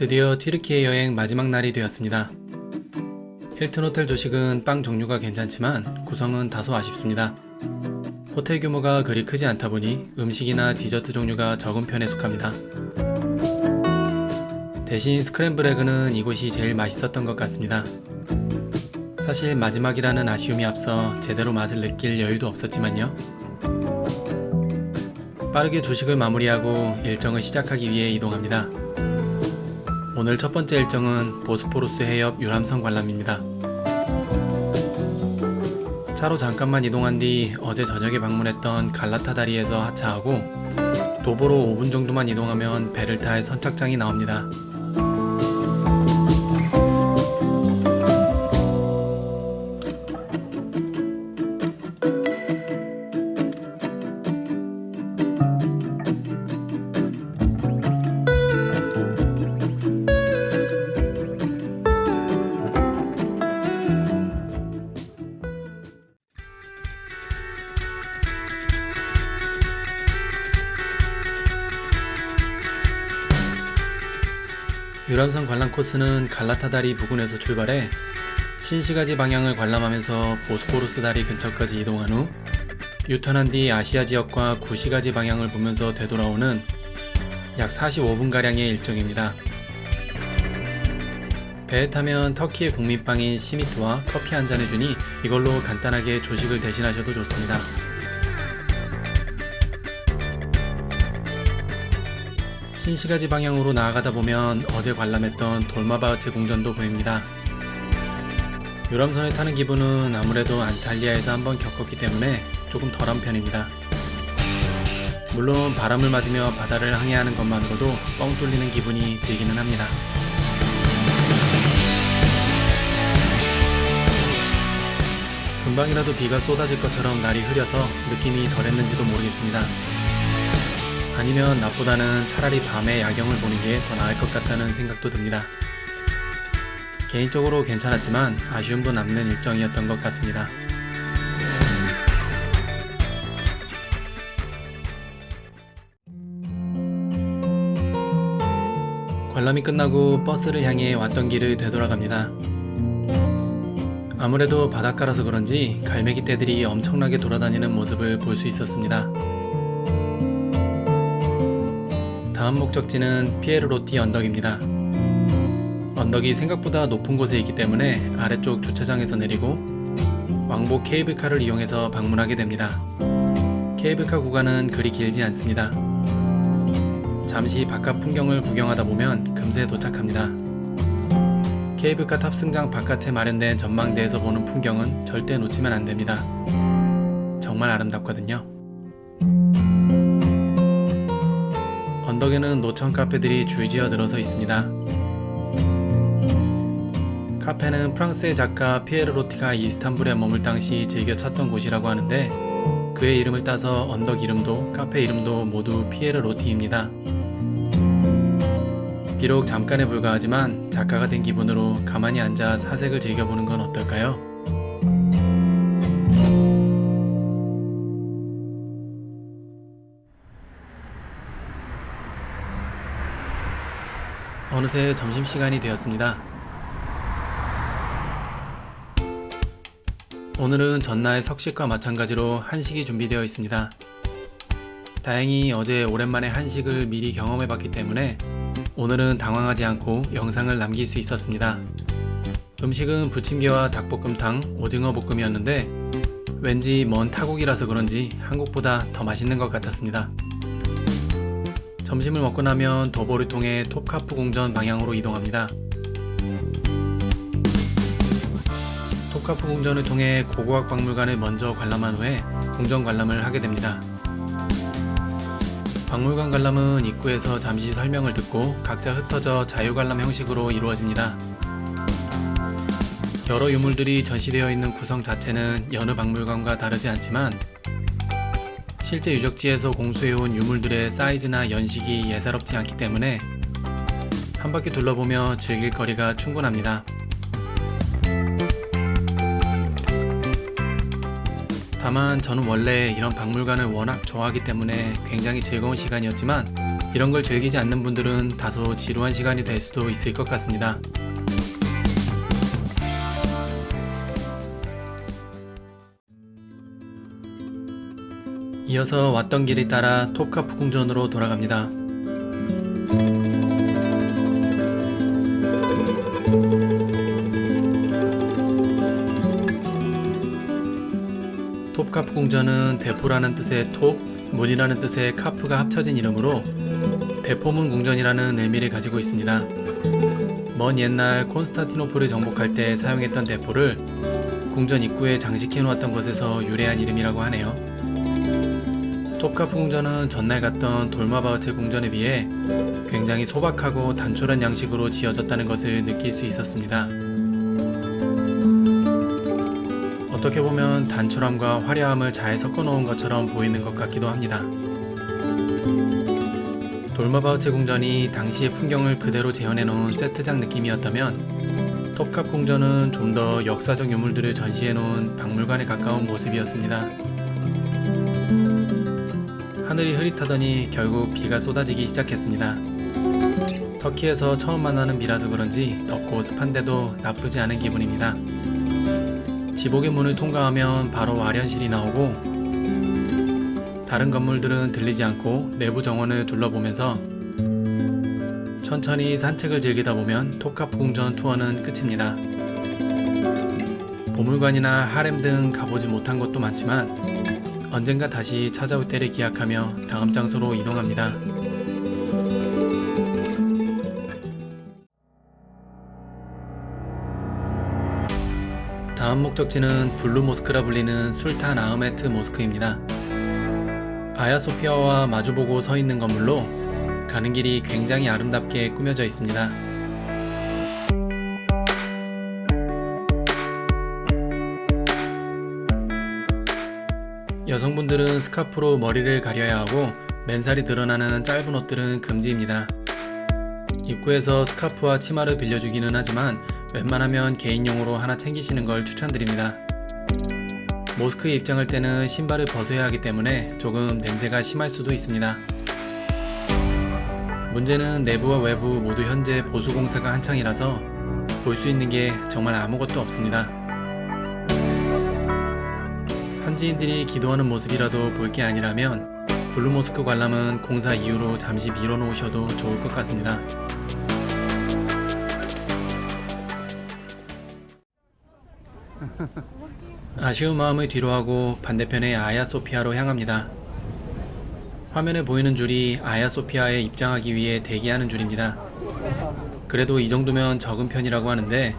드디어 튀르키예 여행 마지막 날이 되었습니다. 힐튼 호텔 조식은 빵 종류가 괜찮지만 구성은 다소 아쉽습니다. 호텔 규모가 그리 크지 않다 보니 음식이나 디저트 종류가 적은 편에 속합니다. 대신 스크램블 에그는 이곳이 제일 맛있었던 것 같습니다. 사실 마지막이라는 아쉬움이 앞서 제대로 맛을 느낄 여유도 없었지만요. 빠르게 조식을 마무리하고 일정을 시작하기 위해 이동합니다. 오늘 첫 번째 일정은 보스포루스 해협 유람선 관람입니다. 차로 잠깐만 이동한 뒤 어제 저녁에 방문했던 갈라타 다리에서 하차하고 도보로 5분 정도만 이동하면 배를 탈 선착장이 나옵니다. 유람선 관람 코스는 갈라타 다리 부근에서 출발해 신시가지 방향을 관람하면서 보스포루스 다리 근처까지 이동한 후 유턴한 뒤 아시아 지역과 구시가지 방향을 보면서 되돌아오는 약 45분가량의 일정입니다. 배에 타면 터키의 국민빵인 시미트와 커피 한 잔 해주니 이걸로 간단하게 조식을 대신하셔도 좋습니다. 신시가지 방향으로 나아가다 보면 어제 관람했던 돌마바흐체 궁전도 보입니다. 유람선에 타는 기분은 아무래도 안탈리아에서 한번 겪었기 때문에 조금 덜한 편입니다. 물론 바람을 맞으며 바다를 항해하는 것만으로도 뻥 뚫리는 기분이 들기는 합니다. 금방이라도 비가 쏟아질 것처럼 날이 흐려서 느낌이 덜했는지도 모르겠습니다. 아니면 낮보다는 차라리 밤에 야경을 보는 게 더 나을 것 같다는 생각도 듭니다. 개인적으로 괜찮았지만 아쉬움도 남는 일정이었던 것 같습니다. 관람이 끝나고 버스를 향해 왔던 길을 되돌아갑니다. 아무래도 바닷가라서 그런지 갈매기 떼들이 엄청나게 돌아다니는 모습을 볼 수 있었습니다. 다음 목적지는 피에르로티 언덕입니다. 언덕이 생각보다 높은 곳에 있기 때문에 아래쪽 주차장에서 내리고 왕복 케이블카를 이용해서 방문하게 됩니다. 케이블카 구간은 그리 길지 않습니다. 잠시 바깥 풍경을 구경하다 보면 금세 도착합니다. 케이블카 탑승장 바깥에 마련된 전망대에서 보는 풍경은 절대 놓치면 안 됩니다. 정말 아름답거든요. 언덕에는 노천 카페들이 줄지어 늘어서 있습니다. 카페는 프랑스의 작가 피에르 로티가 이스탄불에 머물 당시 즐겨 찾던 곳이라고 하는데 그의 이름을 따서 언덕 이름도 카페 이름도 모두 피에르 로티입니다. 비록 잠깐에 불과하지만 작가가 된 기분으로 가만히 앉아 사색을 즐겨보는 건 어떨까요? 어느새 점심시간이 되었습니다. 오늘은 전날 석식과 마찬가지로 한식이 준비되어 있습니다. 다행히 어제 오랜만에 한식을 미리 경험해봤기 때문에 오늘은 당황하지 않고 영상을 남길 수 있었습니다. 음식은 부침개와 닭볶음탕, 오징어 볶음이었는데 왠지 먼 타국이라서 그런지 한국보다 더 맛있는 것 같았습니다. 점심을 먹고 나면 도보를 통해 톱카프 궁전 방향으로 이동합니다. 톱카프 궁전을 통해 고고학 박물관을 먼저 관람한 후에 궁전 관람을 하게 됩니다. 박물관 관람은 입구에서 잠시 설명을 듣고 각자 흩어져 자유관람 형식으로 이루어집니다. 여러 유물들이 전시되어 있는 구성 자체는 여느 박물관과 다르지 않지만 실제 유적지에서 공수해온 유물들의 사이즈나 연식이 예사롭지 않기 때문에 한 바퀴 둘러보며 즐길 거리가 충분합니다. 다만 저는 원래 이런 박물관을 워낙 좋아하기 때문에 굉장히 즐거운 시간이었지만 이런 걸 즐기지 않는 분들은 다소 지루한 시간이 될 수도 있을 것 같습니다. 이어서 왔던 길을 따라 톱카프 궁전으로 돌아갑니다. 톱카프 궁전은 대포라는 뜻의 톱, 문이라는 뜻의 카프가 합쳐진 이름으로 대포문 궁전이라는 의미를 가지고 있습니다. 먼 옛날 콘스탄티노플을 정복할 때 사용했던 대포를 궁전 입구에 장식해 놓았던 것에서 유래한 이름이라고 하네요. 톱카프 궁전은 전날 갔던 돌마바흐체 궁전에 비해 굉장히 소박하고 단촐한 양식으로 지어졌다는 것을 느낄 수 있었습니다. 어떻게 보면 단촐함과 화려함을 잘 섞어 놓은 것처럼 보이는 것 같기도 합니다. 돌마바흐체 궁전이 당시의 풍경을 그대로 재현해 놓은 세트장 느낌이었다면 톱카프 궁전은 좀 더 역사적 유물들을 전시해 놓은 박물관에 가까운 모습이었습니다. 하늘이 흐릿하더니 결국 비가 쏟아지기 시작했습니다. 터키에서 처음 만나는 비라서 그런지 덥고 습한데도 나쁘지 않은 기분입니다. 지복의 문을 통과하면 바로 아련실이 나오고 다른 건물들은 들리지 않고 내부 정원을 둘러보면서 천천히 산책을 즐기다 보면 톱카프 궁전 투어는 끝입니다. 보물관이나 하렘 등 가보지 못한 곳도 많지만 언젠가 다시 찾아올 때를 기약하며 다음 장소로 이동합니다. 다음 목적지는 블루 모스크라 불리는 술탄 아흐메트 모스크입니다. 아야소피아와 마주보고 서 있는 건물로 가는 길이 굉장히 아름답게 꾸며져 있습니다. 여성분들은 스카프로 머리를 가려야 하고 맨살이 드러나는 짧은 옷들은 금지입니다. 입구에서 스카프와 치마를 빌려주기는 하지만 웬만하면 개인용으로 하나 챙기시는 걸 추천드립니다. 모스크에 입장할 때는 신발을 벗어야 하기 때문에 조금 냄새가 심할 수도 있습니다. 문제는 내부와 외부 모두 현재 보수공사가 한창이라서 볼 수 있는 게 정말 아무것도 없습니다. 현지인들이 기도하는 모습이라도 볼 게 아니라면 블루모스크 관람은 공사 이후로 잠시 미뤄놓으셔도 좋을 것 같습니다. 아쉬운 마음을 뒤로하고 반대편의 아야소피아로 향합니다. 화면에 보이는 줄이 아야소피아에 입장하기 위해 대기하는 줄입니다. 그래도 이 정도면 적은 편이라고 하는데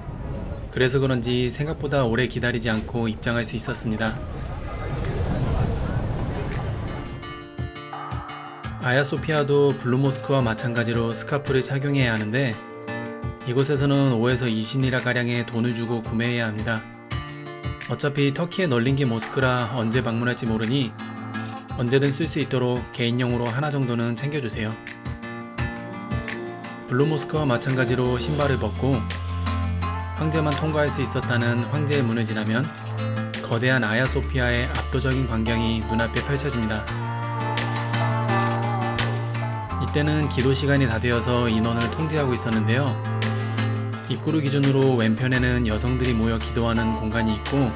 그래서 그런지 생각보다 오래 기다리지 않고 입장할 수 있었습니다. 아야소피아도 블루모스크와 마찬가지로 스카프를 착용해야 하는데 이곳에서는 5에서 20리라가량의 돈을 주고 구매해야 합니다. 어차피 터키에 널린 게 모스크라 언제 방문할지 모르니 언제든 쓸 수 있도록 개인용으로 하나 정도는 챙겨주세요. 블루모스크와 마찬가지로 신발을 벗고 황제만 통과할 수 있었다는 황제의 문을 지나면 거대한 아야소피아의 압도적인 광경이 눈앞에 펼쳐집니다. 이때는 기도 시간이 다 되어서 인원을 통제하고 있었는데요. 입구를 기준으로 왼편에는 여성들이 모여 기도하는 공간이 있고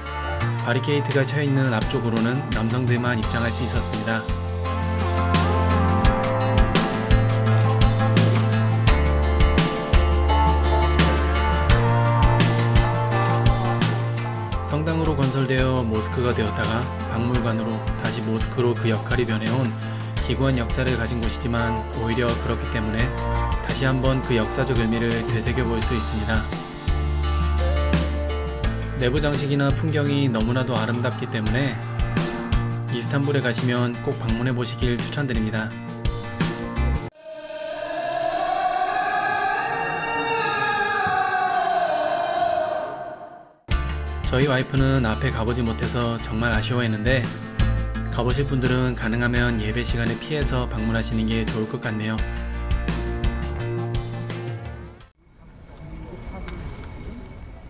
바리케이트가 쳐있는 앞쪽으로는 남성들만 입장할 수 있었습니다. 성당으로 건설되어 모스크가 되었다가 박물관으로 다시 모스크로 그 역할이 변해온 기구한 역사를 가진 곳이지만 오히려 그렇기 때문에 다시 한번 그 역사적 의미를 되새겨볼 수 있습니다. 내부 장식이나 풍경이 너무나도 아름답기 때문에 이스탄불에 가시면 꼭 방문해 보시길 추천드립니다. 저희 와이프는 앞에 가보지 못해서 정말 아쉬워했는데 가보실 분들은 가능하면 예배 시간을 피해서 방문하시는 게 좋을 것 같네요.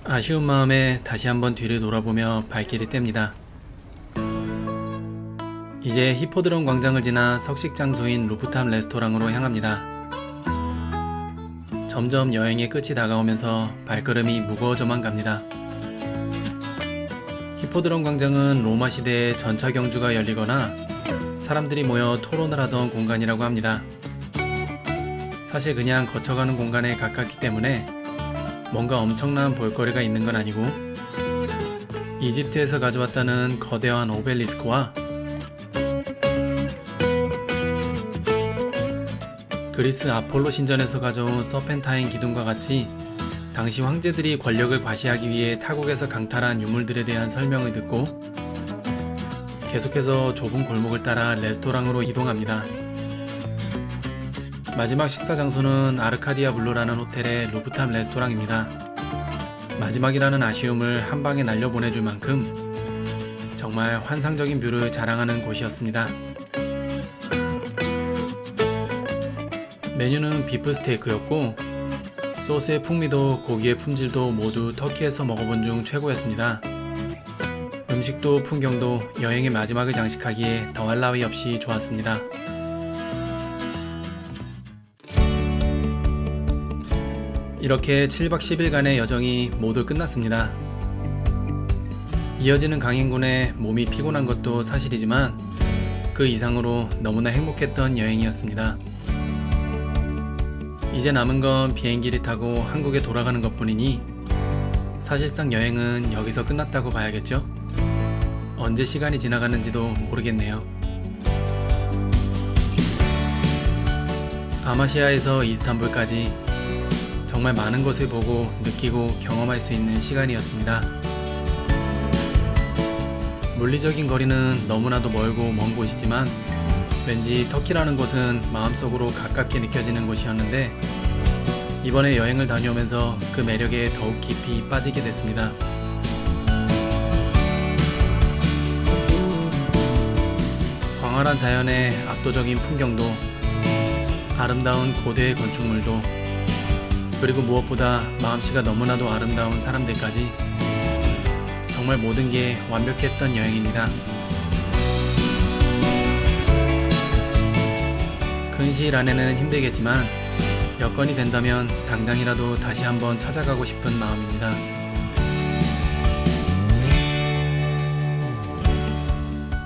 아쉬운 마음에 다시 한번 뒤를 돌아보며 발길을 뗍니다. 이제 히포드롬 광장을 지나 석식 장소인 루프탑 레스토랑으로 향합니다. 점점 여행의 끝이 다가오면서 발걸음이 무거워져만 갑니다. 히포드롬 광장은 로마 시대에 전차 경주가 열리거나 사람들이 모여 토론을 하던 공간이라고 합니다. 사실 그냥 거쳐가는 공간에 가깝기 때문에 뭔가 엄청난 볼거리가 있는 건 아니고, 이집트에서 가져왔다는 거대한 오벨리스크와 그리스 아폴로 신전에서 가져온 서펜타인 기둥과 같이 당시 황제들이 권력을 과시하기 위해 타국에서 강탈한 유물들에 대한 설명을 듣고 계속해서 좁은 골목을 따라 레스토랑으로 이동합니다. 마지막 식사 장소는 아르카디아 블루라는 호텔의 루프탑 레스토랑입니다. 마지막이라는 아쉬움을 한 방에 날려보내줄 만큼 정말 환상적인 뷰를 자랑하는 곳이었습니다. 메뉴는 비프 스테이크였고 소스의 풍미도 고기의 품질도 모두 터키에서 먹어본 중 최고였습니다. 음식도 풍경도 여행의 마지막을 장식하기에 더할 나위 없이 좋았습니다. 이렇게 7박 10일간의 여정이 모두 끝났습니다. 이어지는 강행군에 몸이 피곤한 것도 사실이지만 그 이상으로 너무나 행복했던 여행이었습니다. 이제 남은 건 비행기를 타고 한국에 돌아가는 것뿐이니 사실상 여행은 여기서 끝났다고 봐야겠죠? 언제 시간이 지나가는지도 모르겠네요. 아마시아에서 이스탄불까지 정말 많은 것을 보고 느끼고 경험할 수 있는 시간이었습니다. 물리적인 거리는 너무나도 멀고 먼 곳이지만 왠지 터키라는 곳은 마음속으로 가깝게 느껴지는 곳이었는데 이번에 여행을 다녀오면서 그 매력에 더욱 깊이 빠지게 됐습니다. 광활한 자연의 압도적인 풍경도, 아름다운 고대의 건축물도, 그리고 무엇보다 마음씨가 너무나도 아름다운 사람들까지 정말 모든 게 완벽했던 여행입니다. 근 시일 안에는 힘들겠지만 여건이 된다면 당장이라도 다시 한번 찾아가고 싶은 마음입니다.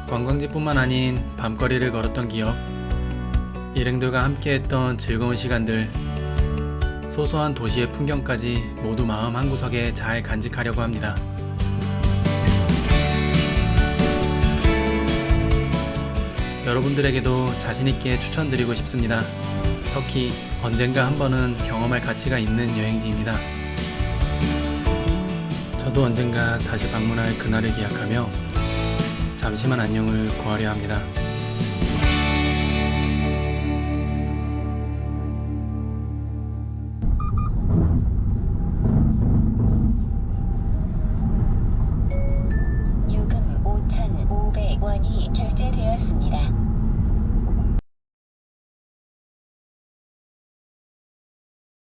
관광지뿐만 아닌 밤거리를 걸었던 기억, 일행들과 함께했던 즐거운 시간들, 소소한 도시의 풍경까지 모두 마음 한구석에 잘 간직하려고 합니다. 여러분들에게도 자신있게 추천드리고 싶습니다. 터키, 언젠가 한 번은 경험할 가치가 있는 여행지입니다. 저도 언젠가 다시 방문할 그날을 기약하며 잠시만 안녕을 구하려 합니다. 요금 5,500원이 결제되었습니다.